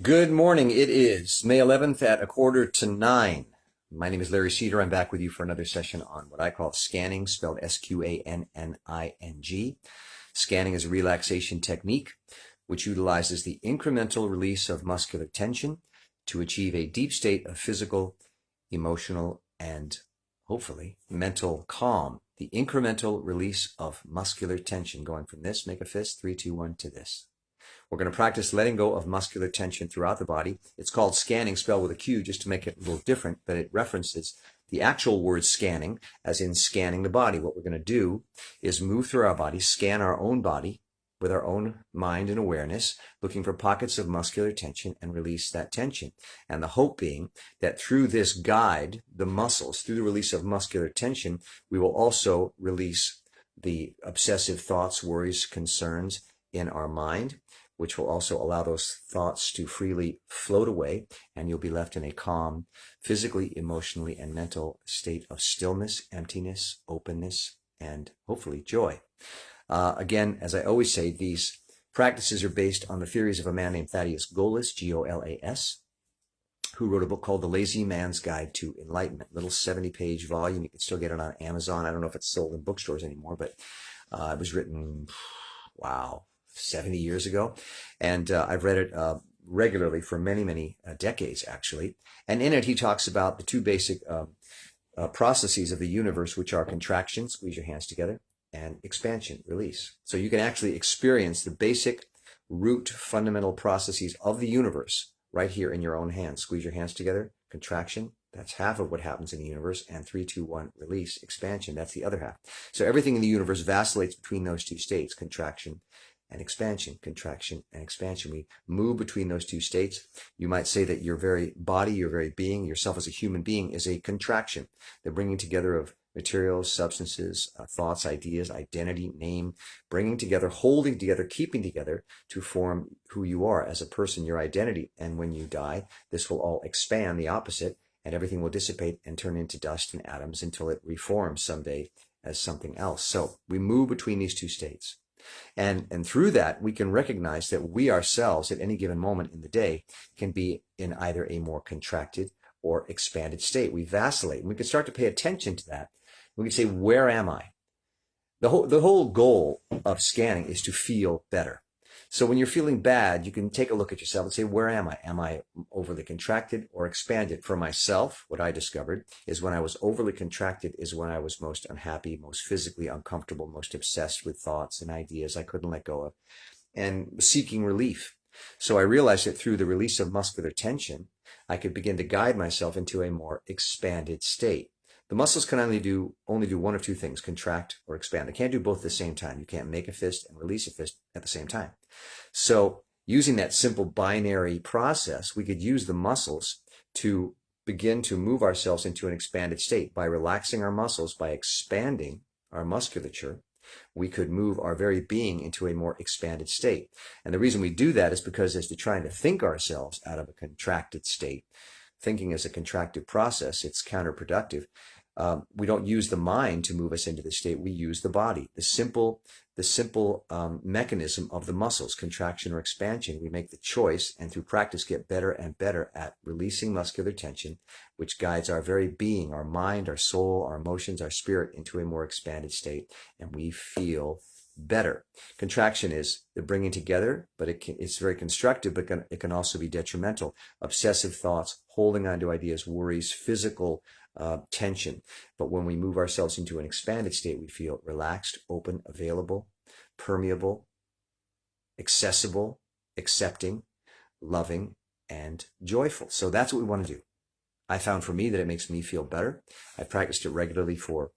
Good morning. It is May 11th at 8:45. My name is Larry Cedar. I'm back with you for another session on what I call scanning, spelled Sqanning. Scanning is a relaxation technique which utilizes the incremental release of muscular tension to achieve a deep state of physical, emotional, and hopefully mental calm. The incremental release of muscular tension, going from this, make a fist, 3, 2, 1, to this. We're going to practice letting go of muscular tension throughout the body. It's called scanning, spelled with a Q, just to make it a little different, but it references the actual word scanning, as in scanning the body. What we're going to do is move through our body, scan our own body with our own mind and awareness, looking for pockets of muscular tension and release that tension. And the hope being that through this guide, the muscles, through the release of muscular tension, we will also release the obsessive thoughts, worries, concerns in our mind, which will also allow those thoughts to freely float away, and you'll be left in a calm, physically, emotionally, and mental state of stillness, emptiness, openness, and hopefully joy. Again, as I always say, these practices are based on the theories of a man named Thaddeus Golas, Golas, who wrote a book called The Lazy Man's Guide to Enlightenment, little 70-page volume. You can still get it on Amazon. I don't know if it's sold in bookstores anymore, but it was written, wow, 70 years ago. And I've read it regularly for many, many decades, actually. And in it, he talks about the two basic processes of the universe, which are contraction, squeeze your hands together, and expansion, release. So you can actually experience the basic root fundamental processes of the universe right here in your own hands. Squeeze your hands together, contraction. That's half of what happens in the universe. And 3, 2, 1, release, expansion. That's the other half. So everything in the universe vacillates between those two states, contraction and expansion, contraction and expansion. We move between those two states. You might say that your very body, your very being, yourself as a human being is a contraction, the bringing together of materials, substances, thoughts, ideas, identity, name, bringing together, holding together, keeping together to form who you are as a person, your identity. And when you die, this will all expand, the opposite, and everything will dissipate and turn into dust and atoms until it reforms someday as something else. So we move between these two states. And through that, we can recognize that we ourselves at any given moment in the day can be in either a more contracted or expanded state. We vacillate, and we can start to pay attention to that. We can say, where am I? The whole goal of scanning is to feel better. So when you're feeling bad, you can take a look at yourself and say, where am I? Am I overly contracted or expanded? For myself, what I discovered is when I was overly contracted is when I was most unhappy, most physically uncomfortable, most obsessed with thoughts and ideas I couldn't let go of, and seeking relief. So I realized that through the release of muscular tension, I could begin to guide myself into a more expanded state. The muscles can only do one of two things, contract or expand. They can't do both at the same time. You can't make a fist and release a fist at the same time. So using that simple binary process, we could use the muscles to begin to move ourselves into an expanded state. By relaxing our muscles, by expanding our musculature, we could move our very being into a more expanded state. And the reason we do that is because as to trying to think ourselves out of a contracted state, thinking is a contracted process, it's counterproductive. We don't use the mind to move us into the state. We use the body, the simple mechanism of the muscles, contraction or expansion. We make the choice, and through practice get better and better at releasing muscular tension, which guides our very being, our mind, our soul, our emotions, our spirit into a more expanded state, and we feel better. Contraction is the bringing together, but it's very constructive, but it can also be detrimental. Obsessive thoughts, holding on to ideas, worries, physical tension. But when we move ourselves into an expanded state, we feel relaxed, open, available, permeable, accessible, accepting, loving, and joyful. So that's what we want to do. I found for me that it makes me feel better. I practiced it regularly for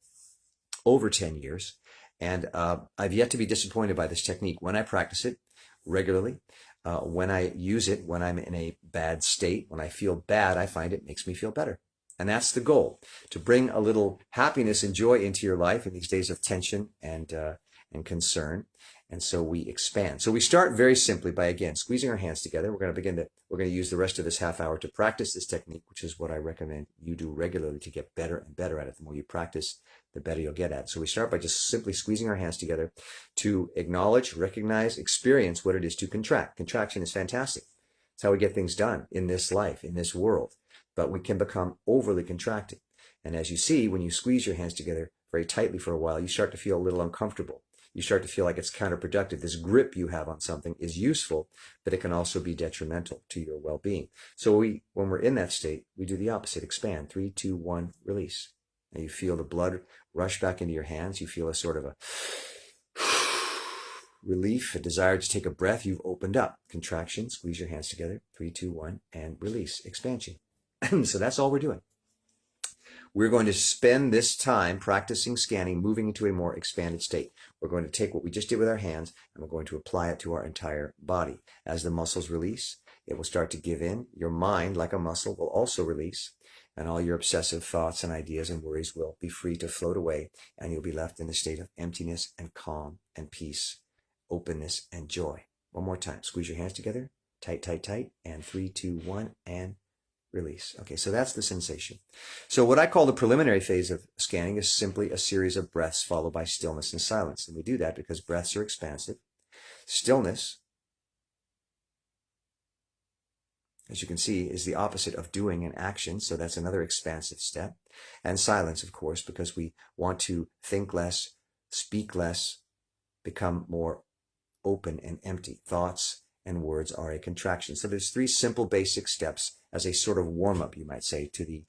over 10 years. And I've yet to be disappointed by this technique when I practice it regularly. When I use it, when I'm in a bad state, when I feel bad, I find it makes me feel better. And that's the goal, to bring a little happiness and joy into your life in these days of tension and concern. And so we expand. So we start very simply by, again, squeezing our hands together. We're going to use the rest of this half hour to practice this technique, which is what I recommend you do regularly to get better and better at it. The more you practice, the better you'll get at it. So we start by just simply squeezing our hands together to acknowledge, recognize, experience what it is to contract. Contraction is fantastic. It's how we get things done in this life, in this world. But we can become overly contracted. And as you see, when you squeeze your hands together very tightly for a while, you start to feel a little uncomfortable. You start to feel like it's counterproductive. This grip you have on something is useful, but it can also be detrimental to your well-being. So when we're in that state, we do the opposite. Expand. 3, 2, 1, release. And you feel the blood rush back into your hands. You feel a sort of a relief, a desire to take a breath. You've opened up. Contraction, squeeze your hands together. 3, 2, 1, and release. Expansion. So that's all we're doing. We're going to spend this time practicing scanning, moving into a more expanded state. We're going to take what we just did with our hands and we're going to apply it to our entire body. As the muscles release, it will start to give in. Your mind, like a muscle, will also release, and all your obsessive thoughts and ideas and worries will be free to float away, and you'll be left in a state of emptiness and calm and peace, openness and joy. One more time. Squeeze your hands together. Tight, tight, tight. And 3, 2, 1, and release. Okay, so that's the sensation. So what I call the preliminary phase of scanning is simply a series of breaths followed by stillness and silence. And we do that because breaths are expansive. Stillness, as you can see, is the opposite of doing an action. So that's another expansive step. And silence, of course, because we want to think less, speak less, become more open and empty. Thoughts and words are a contraction. So there's 3 simple basic steps as a sort of warm-up, you might say, to the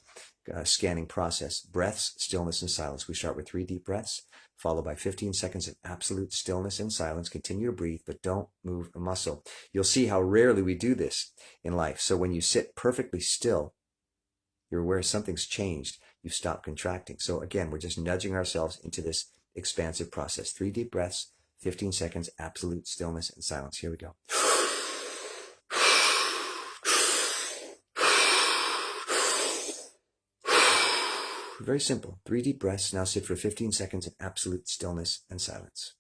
scanning process. Breaths, stillness, and silence. We start with 3 deep breaths, followed by 15 seconds of absolute stillness and silence. Continue to breathe, but don't move a muscle. You'll see how rarely we do this in life. So when you sit perfectly still, you're aware something's changed. You've stopped contracting. So again, we're just nudging ourselves into this expansive process. 3 deep breaths, 15 seconds, absolute stillness and silence. Here we go. Very simple. 3 deep breaths. Now sit for 15 seconds in absolute stillness and silence.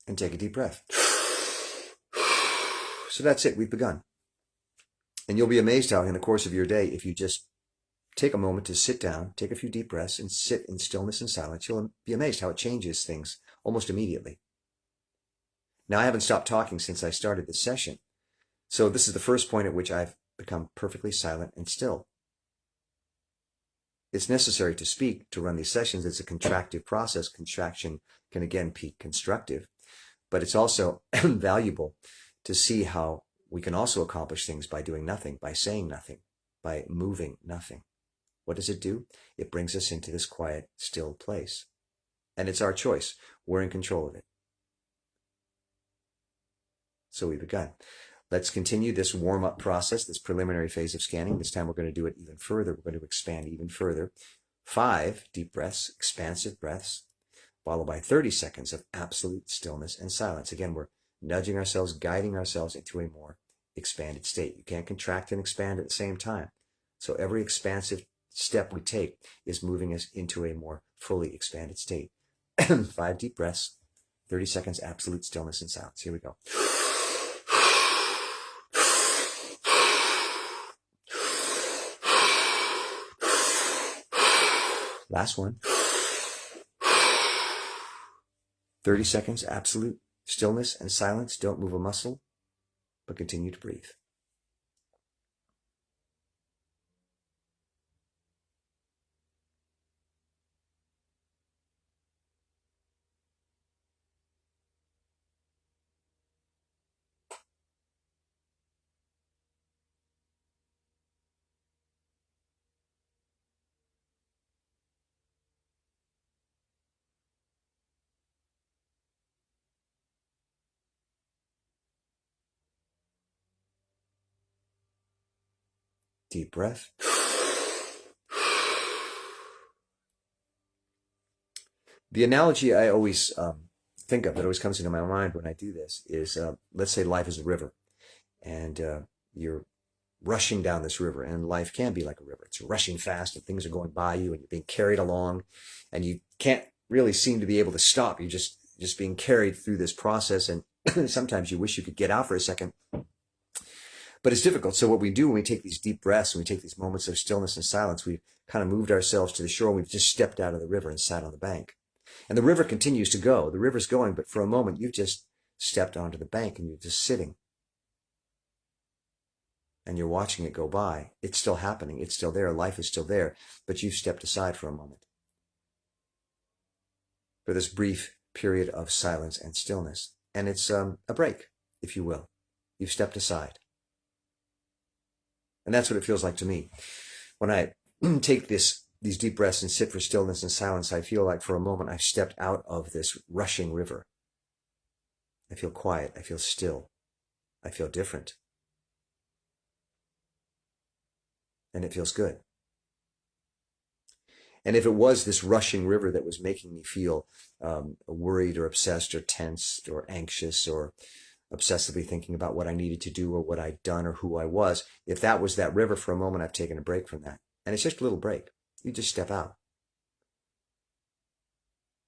And take a deep breath. So that's it. We've begun. And you'll be amazed how in the course of your day, if you just take a moment to sit down, take a few deep breaths, and sit in stillness and silence, you'll be amazed how it changes things almost immediately. Now, I haven't stopped talking since I started this session. So this is the first point at which I've become perfectly silent and still. It's necessary to speak to run these sessions. It's a contractive process. Contraction can again be constructive, but it's also valuable to see how we can also accomplish things by doing nothing, by saying nothing, by moving nothing. What does it do? It brings us into this quiet, still place. And it's our choice. We're in control of it. So we've begun. Let's continue this warm-up process, this preliminary phase of scanning. This time we're going to do it even further. We're going to expand even further. 5 deep breaths, expansive breaths, followed by 30 seconds of absolute stillness and silence. Again, we're nudging ourselves, guiding ourselves into a more expanded state. You can't contract and expand at the same time. So every expansive step we take is moving us into a more fully expanded state. 5 deep breaths, 30 seconds, absolute stillness and silence. Here we go. Last one. 30 seconds, absolute stillness and silence. Don't move a muscle, but continue to breathe. Deep breath. The analogy I always think of, that always comes into my mind when I do this, is let's say life is a river, and you're rushing down this river, and life can be like a river. It's rushing fast, and things are going by you, and you're being carried along, and you can't really seem to be able to stop. You're just being carried through this process, and sometimes you wish you could get out for a second. But it's difficult. So what we do when we take these deep breaths and we take these moments of stillness and silence, we've kind of moved ourselves to the shore. We've just stepped out of the river and sat on the bank. And the river continues to go. The river's going, but for a moment, you've just stepped onto the bank and you're just sitting. And you're watching it go by. It's still happening. It's still there. Life is still there. But you've stepped aside for a moment. For this brief period of silence and stillness. And it's a break, if you will. You've stepped aside. And that's what it feels like to me. When I take these deep breaths and sit for stillness and silence, I feel like for a moment I've stepped out of this rushing river. I feel quiet. I feel still. I feel different. And it feels good. And if it was this rushing river that was making me feel worried or obsessed or tensed or anxious or obsessively thinking about what I needed to do or what I'd done or who I was, if that was that river for a moment, I've taken a break from that. And it's just a little break. You just step out.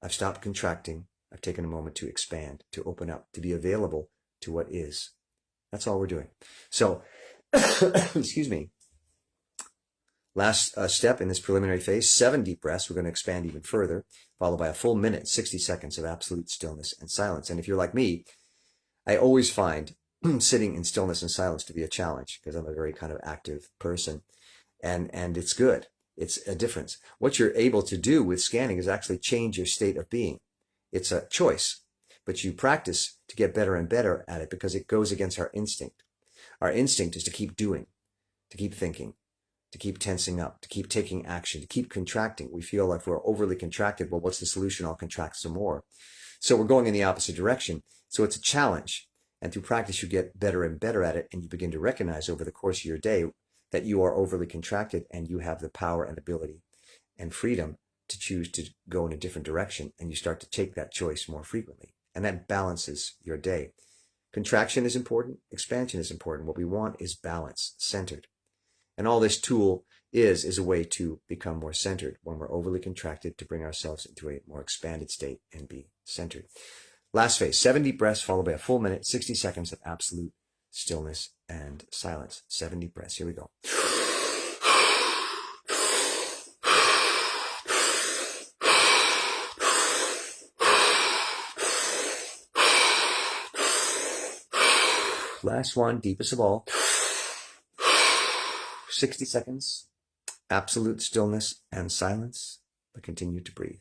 I've stopped contracting. I've taken a moment to expand, to open up, to be available to what is. That's all we're doing. So, excuse me. Last step in this preliminary phase, 7 deep breaths. We're going to expand even further, followed by a full minute, 60 seconds of absolute stillness and silence. And if you're like me, I always find sitting in stillness and silence to be a challenge because I'm a very kind of active person. And it's good. It's a difference. What you're able to do with scanning is actually change your state of being. It's a choice, but you practice to get better and better at it because it goes against our instinct. Our instinct is to keep doing, to keep thinking, to keep tensing up, to keep taking action, to keep contracting. We feel like we're overly contracted. Well, what's the solution? I'll contract some more. So we're going in the opposite direction. So it's a challenge. And through practice, you get better and better at it. And you begin to recognize over the course of your day that you are overly contracted and you have the power and ability and freedom to choose to go in a different direction. And you start to take that choice more frequently. And that balances your day. Contraction is important. Expansion is important. What we want is balance, centered. And all this tool is a way to become more centered when we're overly contracted, to bring ourselves into a more expanded state and be centered. Last phase, 7 deep breaths followed by a full minute, 60 seconds of absolute stillness and silence. 7 deep breaths. Here we go. Last one, deepest of all. 60 seconds, absolute stillness and silence, but continue to breathe.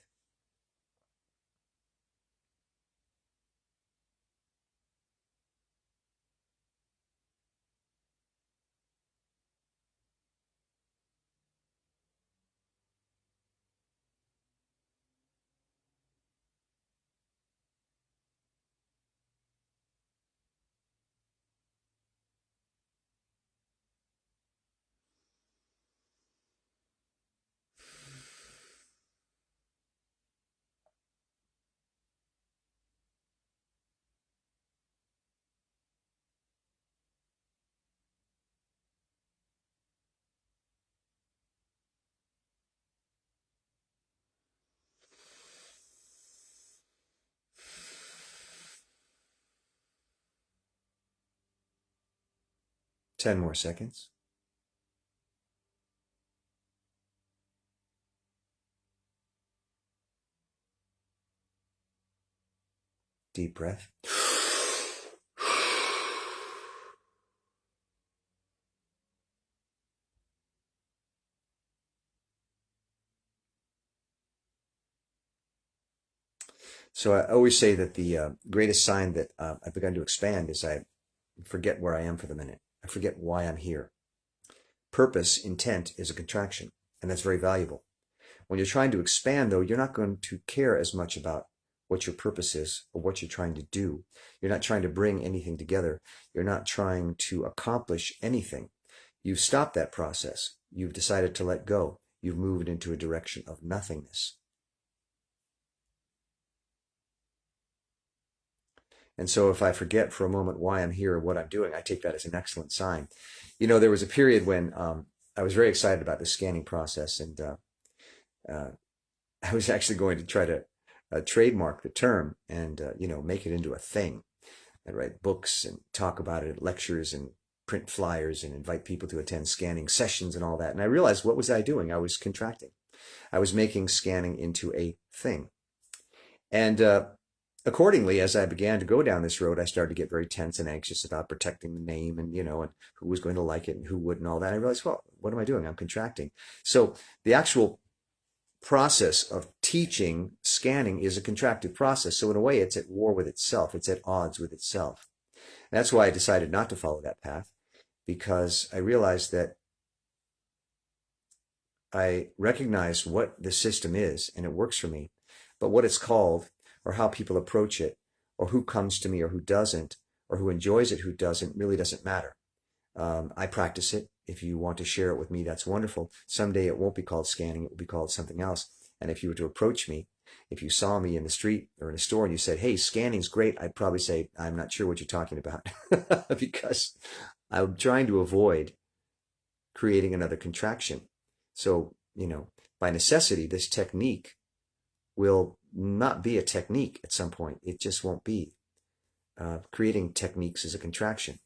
Ten more seconds. Deep breath. So I always say that the greatest sign that I've begun to expand is I forget where I am for the minute. I forget why I'm here. Purpose, intent is a contraction, and that's very valuable. When you're trying to expand, though, you're not going to care as much about what your purpose is or what you're trying to do. You're not trying to bring anything together. You're not trying to accomplish anything. You've stopped that process. You've decided to let go. You've moved into a direction of nothingness. And so if I forget for a moment why I'm here or what I'm doing, I take that as an excellent sign. You know, there was a period when I was very excited about the scanning process, and I was actually going to try to trademark the term and, make it into a thing. I'd write books and talk about it at lectures and print flyers and invite people to attend scanning sessions and all that. And I realized, what was I doing? I was contracting. I was making scanning into a thing. And accordingly, as I began to go down this road, I started to get very tense and anxious about protecting the name and, and who was going to like it and who wouldn't, all that. And I realized, well, what am I doing? I'm contracting. So the actual process of teaching scanning is a contracted process. So in a way, it's at war with itself. It's at odds with itself. And that's why I decided not to follow that path, because I realized that I recognize what the system is and it works for me, but what it's called, or how people approach it, or who comes to me or who doesn't, or who enjoys it, who doesn't, really doesn't matter. I practice it. If you want to share it with me, that's wonderful. Someday it won't be called scanning. It will be called something else. And if you were to approach me, if you saw me in the street or in a store and you said, hey, scanning's great, I'd probably say, I'm not sure what you're talking about, because I'm trying to avoid creating another contraction. So, by necessity, this technique will not be a technique at some point. It just won't be. Creating techniques is a contraction.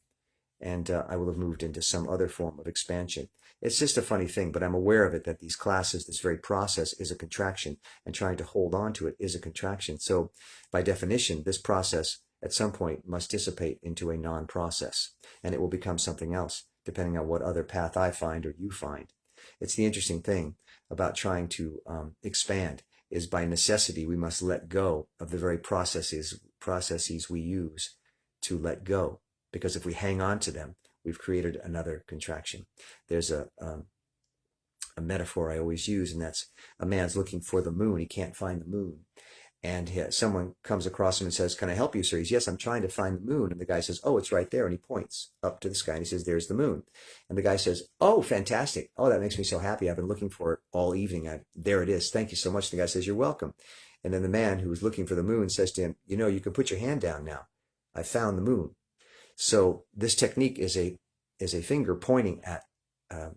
And I will have moved into some other form of expansion. It's just a funny thing, but I'm aware of it, that these classes, this very process is a contraction, and trying to hold on to it is a contraction. So by definition, this process at some point must dissipate into a non-process, and it will become something else, depending on what other path I find or you find. It's the interesting thing about trying to expand, is by necessity we must let go of the very processes we use to let go. Because if we hang on to them, we've created another contraction. There's a metaphor I always use, and that's a man's looking for the moon. He can't find the moon. And someone comes across him and says, can I help you, sir? He's, yes, I'm trying to find the moon. And the guy says, oh, it's right there. And he points up to the sky and he says, there's the moon. And the guy says, oh, fantastic. Oh, that makes me so happy. I've been looking for it all evening. There it is. Thank you so much. The guy says, you're welcome. And then the man who was looking for the moon says to him, you can put your hand down now. I found the moon. So this technique is a finger pointing at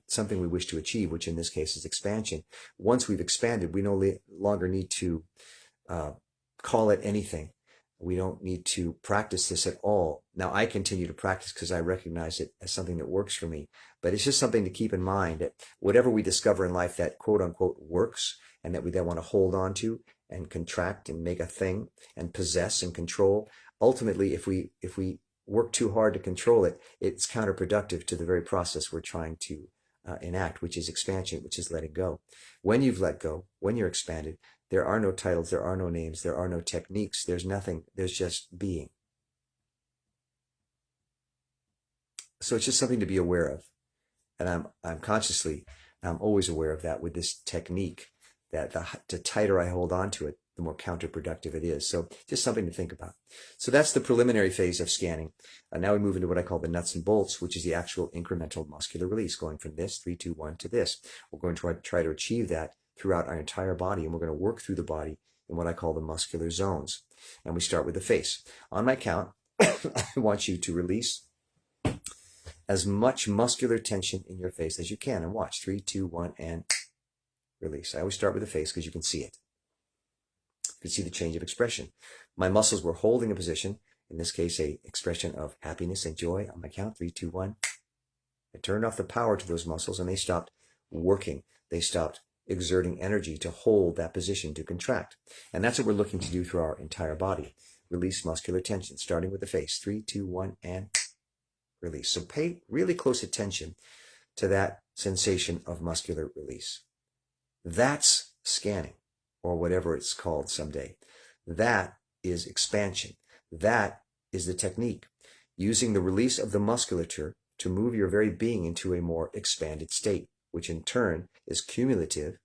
something we wish to achieve, which in this case is expansion. Once we've expanded, we no longer need to call it anything. We don't need to practice this at all. Now, I continue to practice because I recognize it as something that works for me. But it's just something to keep in mind, that whatever we discover in life that quote unquote works, and that we then want to hold on to and contract and make a thing and possess and control, ultimately, if we work too hard to control it, it's counterproductive to the very process we're trying to enact, which is expansion, which is letting go. When you've let go, when you're expanded, there are no titles, there are no names, there are no techniques, there's nothing, there's just being. So it's just something to be aware of. And I'm always aware of that with this technique, that the tighter I hold on to it, the more counterproductive it is. So just something to think about. So that's the preliminary phase of scanning. Now we move into what I call the nuts and bolts, which is the actual incremental muscular release, going from this, 3, 2, 1, to this. We're going to try to achieve that throughout our entire body, and we're going to work through the body in what I call the muscular zones. And we start with the face. On my count, I want you to release as much muscular tension in your face as you can. And watch, 3, 2, 1, and release. I always start with the face because you can see it. You can see the change of expression. My muscles were holding a position, in this case, a expression of happiness and joy. On my count, 3, 2, 1. I turned off the power to those muscles and they stopped working. They stopped exerting energy to hold that position, to contract. And that's what we're looking to do through our entire body. Release muscular tension, starting with the face. 3, 2, 1, and release. So pay really close attention to that sensation of muscular release. That's scanning, or whatever it's called someday. That is expansion. That is the technique, using the release of the musculature to move your very being into a more expanded state, which in turn is cumulative,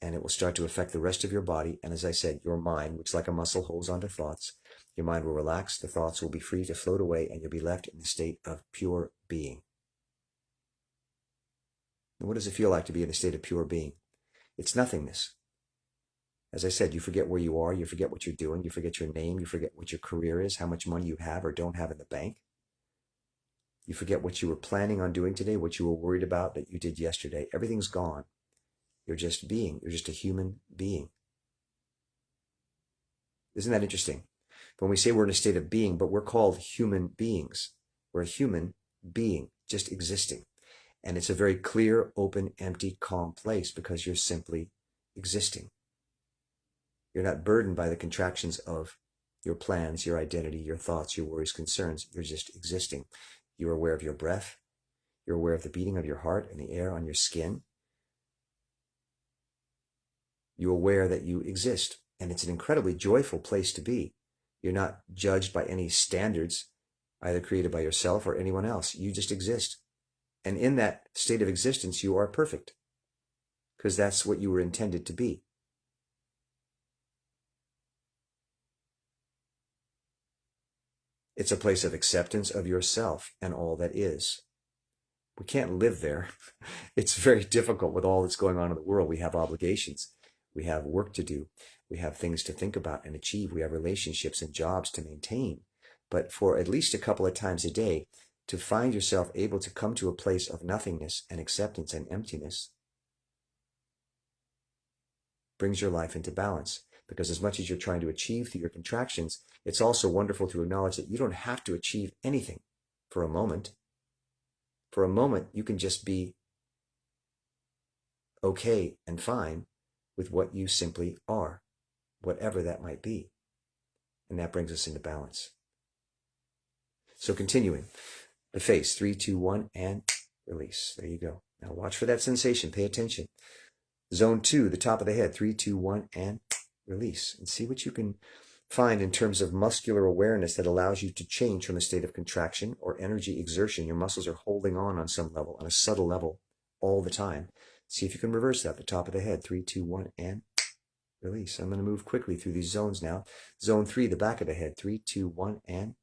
and it will start to affect the rest of your body. And as I said, your mind, which like a muscle holds onto thoughts, your mind will relax, the thoughts will be free to float away, and you'll be left in the state of pure being. And what does it feel like to be in a state of pure being? It's nothingness. As I said, you forget where you are, you forget what you're doing, you forget your name, you forget what your career is, how much money you have or don't have in the bank. You forget what you were planning on doing today, what you were worried about that you did yesterday. Everything's gone. You're just being. You're just a human being. Isn't that interesting? When we say we're in a state of being, but we're called human beings. We're a human being, just existing. And it's a very clear, open, empty, calm place because you're simply existing. You're not burdened by the contractions of your plans, your identity, your thoughts, your worries, concerns. You're just existing. You're aware of your breath. You're aware of the beating of your heart and the air on your skin. You're aware that you exist. And it's an incredibly joyful place to be. You're not judged by any standards, either created by yourself or anyone else. You just exist. And in that state of existence, you are perfect. Because that's what you were intended to be. It's a place of acceptance of yourself and all that is. We can't live there. It's very difficult with all that's going on in the world. We have obligations. We have work to do. We have things to think about and achieve. We have relationships and jobs to maintain. But for at least a couple of times a day, to find yourself able to come to a place of nothingness and acceptance and emptiness brings your life into balance. Because as much as you're trying to achieve through your contractions, it's also wonderful to acknowledge that you don't have to achieve anything for a moment. For a moment, you can just be okay and fine with what you simply are, whatever that might be. And that brings us into balance. So continuing, the face, 3, 2, 1, and release. There you go. Now watch for that sensation. Pay attention. Zone 2, the top of the head, 3, 2, 1, and release. And see what you can find in terms of muscular awareness that allows you to change from a state of contraction or energy exertion. Your muscles are holding on some level, on a subtle level, all the time. See if you can reverse that. The top of the head, 3, 2, 1, and release. I'm going to move quickly through these zones now. Zone 3, the back of the head, 3, 2, 1, and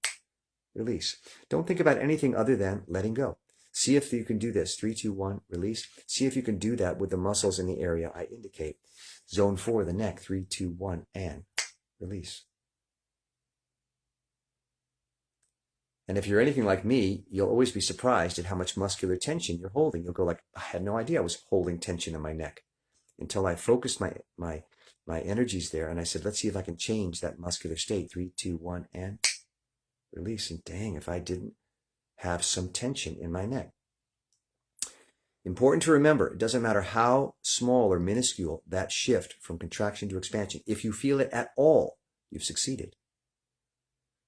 release. Don't think about anything other than letting go. See if you can do this. 3, 2, 1, release. See if you can do that with the muscles in the area I indicate. Zone 4, the neck, 3, 2, 1, and release. And if you're anything like me, you'll always be surprised at how much muscular tension you're holding. You'll go like, I had no idea I was holding tension in my neck, until I focused my energies there. And I said, let's see if I can change that muscular state. 3, 2, 1, and release. And dang, if I didn't have some tension in my neck. Important to remember, it doesn't matter how small or minuscule that shift from contraction to expansion. If you feel it at all, you've succeeded.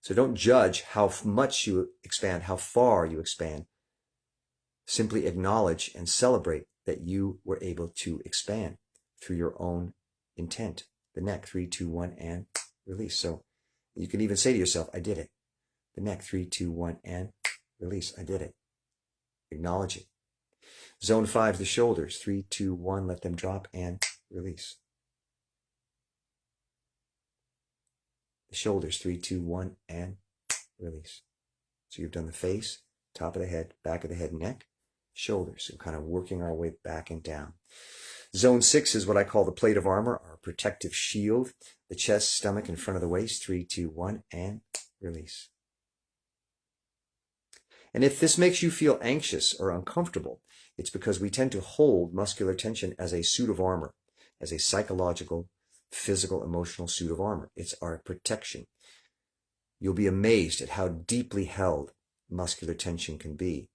So don't judge how much you expand, how far you expand. Simply acknowledge and celebrate that you were able to expand through your own intent. The neck, 3, 2, 1, and release. So you can even say to yourself, I did it. The neck, 3, 2, 1, and release. I did it. Acknowledge it. Zone 5, the shoulders, 3, 2, 1, let them drop and release. The shoulders, 3, 2, 1, and release. So you've done the face, top of the head, back of the head, neck, shoulders. So kind of working our way back and down. Zone 6 is what I call the plate of armor, our protective shield. The chest, stomach, in front of the waist, 3, 2, 1, and release. And if this makes you feel anxious or uncomfortable, it's because we tend to hold muscular tension as a suit of armor, as a psychological, physical, emotional suit of armor. It's our protection. You'll be amazed at how deeply held muscular tension can be.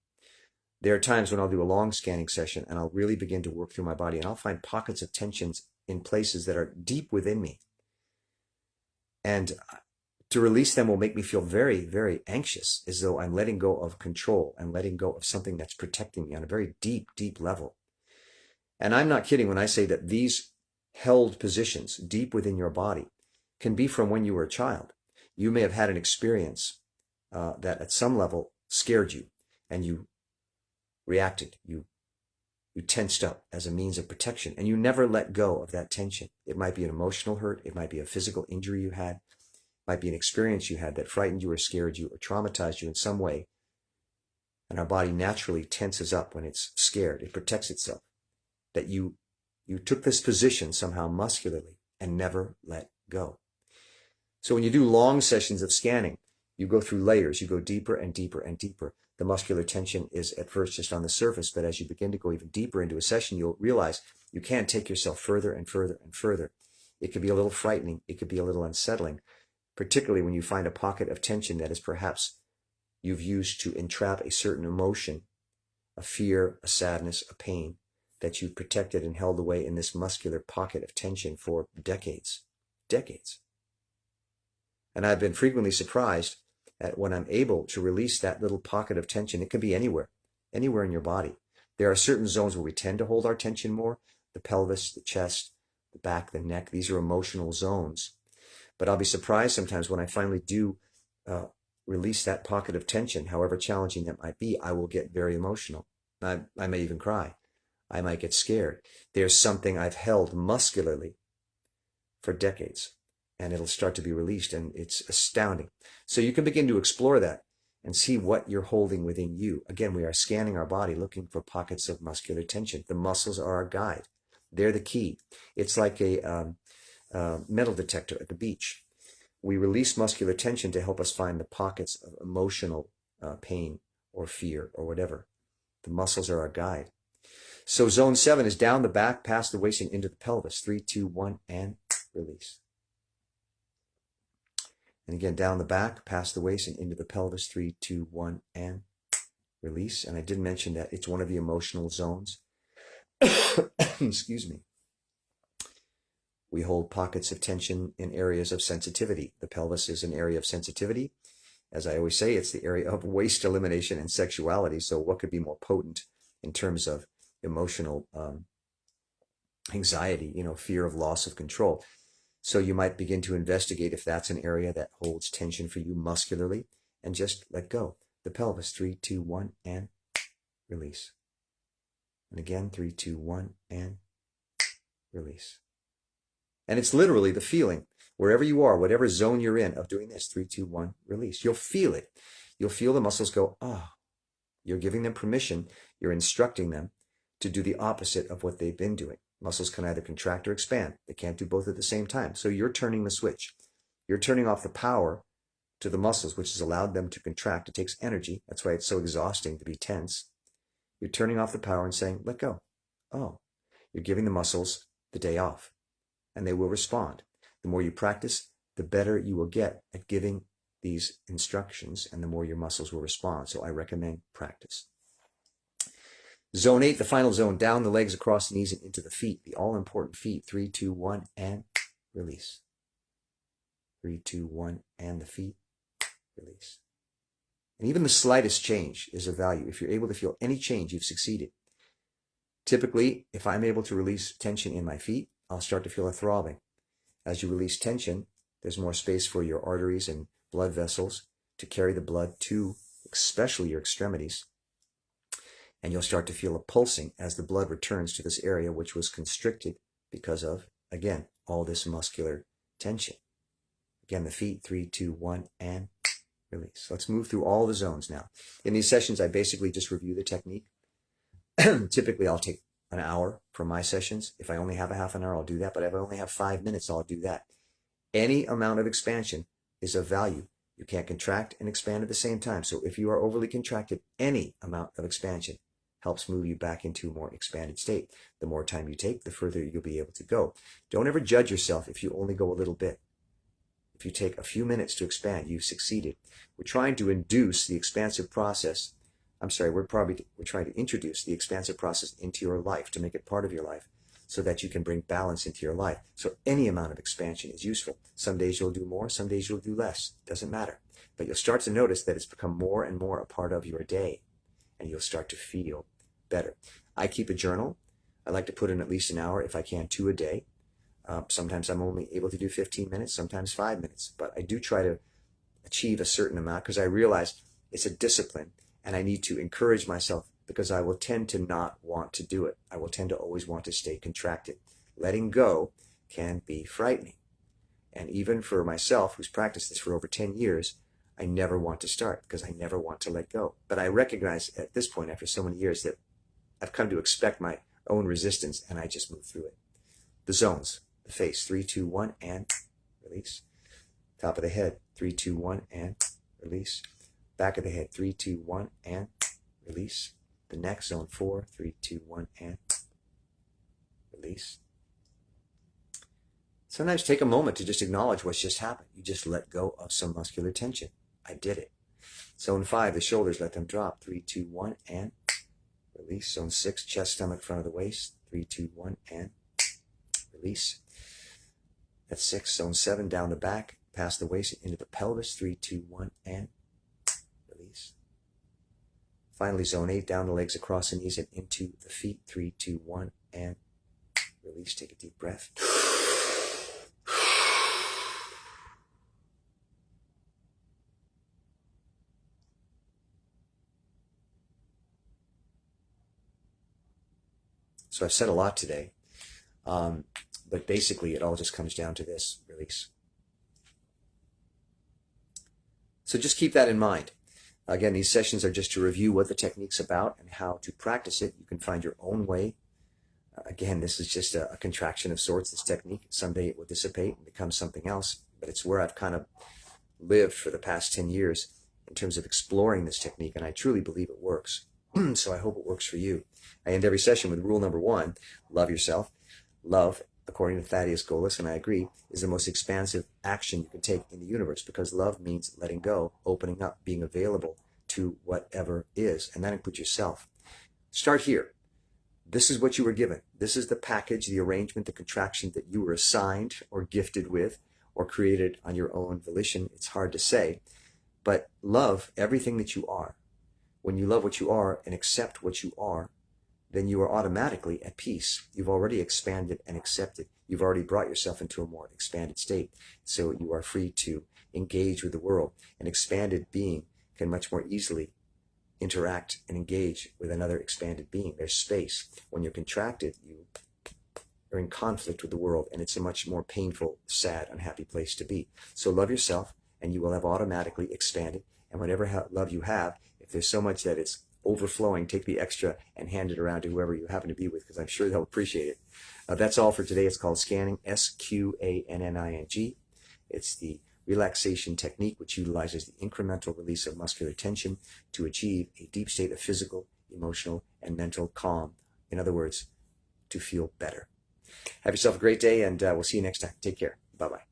There are times when I'll do a long scanning session and I'll really begin to work through my body, and I'll find pockets of tensions in places that are deep within me. And to release them will make me feel very, very anxious, as though I'm letting go of control and letting go of something that's protecting me on a very deep, deep level. And I'm not kidding when I say that these held positions deep within your body can be from when you were a child. You may have had an experience that at some level scared you, and you reacted. You tensed up as a means of protection, and you never let go of that tension. It might be an emotional hurt. It might be a physical injury you had. It might be an experience you had that frightened you or scared you or traumatized you in some way. And our body naturally tenses up when it's scared. It protects itself. That you took this position somehow muscularly and never let go. So when you do long sessions of scanning, you go through layers. You go deeper and deeper and deeper. The muscular tension is at first just on the surface, but as you begin to go even deeper into a session, you'll realize you can't take yourself further and further and further. It could be a little frightening. It could be a little unsettling, particularly when you find a pocket of tension that is perhaps you've used to entrap a certain emotion, a fear, a sadness, a pain, that you protected and held away in this muscular pocket of tension for decades. Decades. And I've been frequently surprised at when I'm able to release that little pocket of tension. It can be anywhere in your body. There are certain zones where we tend to hold our tension more: the pelvis, the chest, the back, the neck. These are emotional zones. But I'll be surprised sometimes when I finally do release that pocket of tension, however challenging that might be. I will get very emotional. I may even cry. I might get scared. There's something I've held muscularly for decades, and it'll start to be released, and it's astounding. So you can begin to explore that and see what you're holding within you. Again, we are scanning our body, looking for pockets of muscular tension. The muscles are our guide. They're the key. It's like a metal detector at the beach. We release muscular tension to help us find the pockets of emotional pain or fear or whatever. The muscles are our guide. So zone 7 is down the back, past the waist, and into the pelvis. 3, 2, 1, and release. And again, down the back, past the waist, and into the pelvis. 3, 2, 1, and release. And I did mention that it's one of the emotional zones. Excuse me. We hold pockets of tension in areas of sensitivity. The pelvis is an area of sensitivity. As I always say, it's the area of waste elimination and sexuality. So what could be more potent in terms of emotional anxiety, fear of loss of control? So you might begin to investigate if that's an area that holds tension for you muscularly, and just let go. The pelvis. 3, 2, 1, and release. And again, 3, 2, 1, and release. And it's literally the feeling, wherever you are, whatever zone you're in, of doing this. 3, 2, 1, release. You'll feel it. You'll feel the muscles go, ah. You're giving them permission. You're instructing them to do the opposite of what they've been doing. Muscles can either contract or expand. They can't do both at the same time. So you're turning the switch. You're turning off the power to the muscles, which has allowed them to contract. It takes energy. That's why it's so exhausting to be tense. You're turning off the power and saying, let go. Oh, you're giving the muscles the day off, and they will respond. The more you practice, the better you will get at giving these instructions, and the more your muscles will respond. So I recommend practice. Zone 8, the final zone, down the legs, across the knees, and into the feet, the all-important feet. 3, 2, 1, and release. 3, 2, 1, and the feet, release. And even the slightest change is of value. If you're able to feel any change, you've succeeded. Typically, if I'm able to release tension in my feet, I'll start to feel a throbbing. As you release tension, there's more space for your arteries and blood vessels to carry the blood to especially your extremities. And you'll start to feel a pulsing as the blood returns to this area, which was constricted because of, again, all this muscular tension. Again, the feet. 3, 2, 1, and release. Let's move through all the zones now. In these sessions, I basically just review the technique. Typically, I'll take an hour for my sessions. If I only have a half an hour, I'll do that. But if I only have 5 minutes, I'll do that. Any amount of expansion is of value. You can't contract and expand at the same time. So if you are overly contracted, any amount of expansion helps move you back into a more expanded state. The more time you take, the further you'll be able to go. Don't ever judge yourself if you only go a little bit. If you take a few minutes to expand, you've succeeded. We're trying to induce the expansive process. We're trying to introduce the expansive process into your life, to make it part of your life, so that you can bring balance into your life. So any amount of expansion is useful. Some days you'll do more, some days you'll do less. Doesn't matter. But you'll start to notice that it's become more and more a part of your day, and you'll start to feel better. I keep a journal. I like to put in at least an hour, if I can, 2 a day. Sometimes I'm only able to do 15 minutes, sometimes 5 minutes. But I do try to achieve a certain amount, because I realize it's a discipline, and I need to encourage myself, because I will tend to not want to do it. I will tend to always want to stay contracted. Letting go can be frightening. And even for myself, who's practiced this for over 10 years, I never want to start, because I never want to let go. But I recognize at this point, after so many years, that I've come to expect my own resistance, and I just move through it. The zones. The face. 3, 2, 1, and release. Top of the head. 3, 2, 1, and release. Back of the head. 3, 2, 1, and release. The neck. Zone 4. 3, 2, 1, and release. Sometimes take a moment to just acknowledge what's just happened. You just let go of some muscular tension. I did it. Zone 5, the shoulders, let them drop. 3, 2, 1, and release. Zone 6, chest, stomach, front of the waist. 3, 2, 1, and release. That's 6. Zone 7, down the back, past the waist, into the pelvis. 3, 2, 1, and release. Finally, zone 8, down the legs, across the knees, and into the feet. 3, 2, 1, and release. Take a deep breath. So I've said a lot today, but basically it all just comes down to this: release. So just keep that in mind. Again, these sessions are just to review what the technique's about and how to practice it. You can find your own way. Again, this is just a contraction of sorts, this technique. Someday it will dissipate and become something else, but it's where I've kind of lived for the past 10 years in terms of exploring this technique, and I truly believe it works. So I hope it works for you. I end every session with rule number 1, love yourself. Love, according to Thaddeus Golis, and I agree, is the most expansive action you can take in the universe, because love means letting go, opening up, being available to whatever is, and that includes yourself. Start here. This is what you were given. This is the package, the arrangement, the contraction that you were assigned or gifted with or created on your own volition. It's hard to say, but love everything that you are. When you love what you are and accept what you are, then you are automatically at peace. You've already expanded and accepted. You've already brought yourself into a more expanded state. So you are free to engage with the world. An expanded being can much more easily interact and engage with another expanded being. There's space. When you're contracted, you are in conflict with the world, and it's a much more painful, sad, unhappy place to be. So love yourself, and you will have automatically expanded. And whatever love you have, if there's so much that it's overflowing, take the extra and hand it around to whoever you happen to be with, because I'm sure they'll appreciate it. That's all for today. It's called Sqanning, Sqanning. It's the relaxation technique which utilizes the incremental release of muscular tension to achieve a deep state of physical, emotional, and mental calm. In other words, to feel better. Have yourself a great day, and we'll see you next time. Take care. Bye-bye.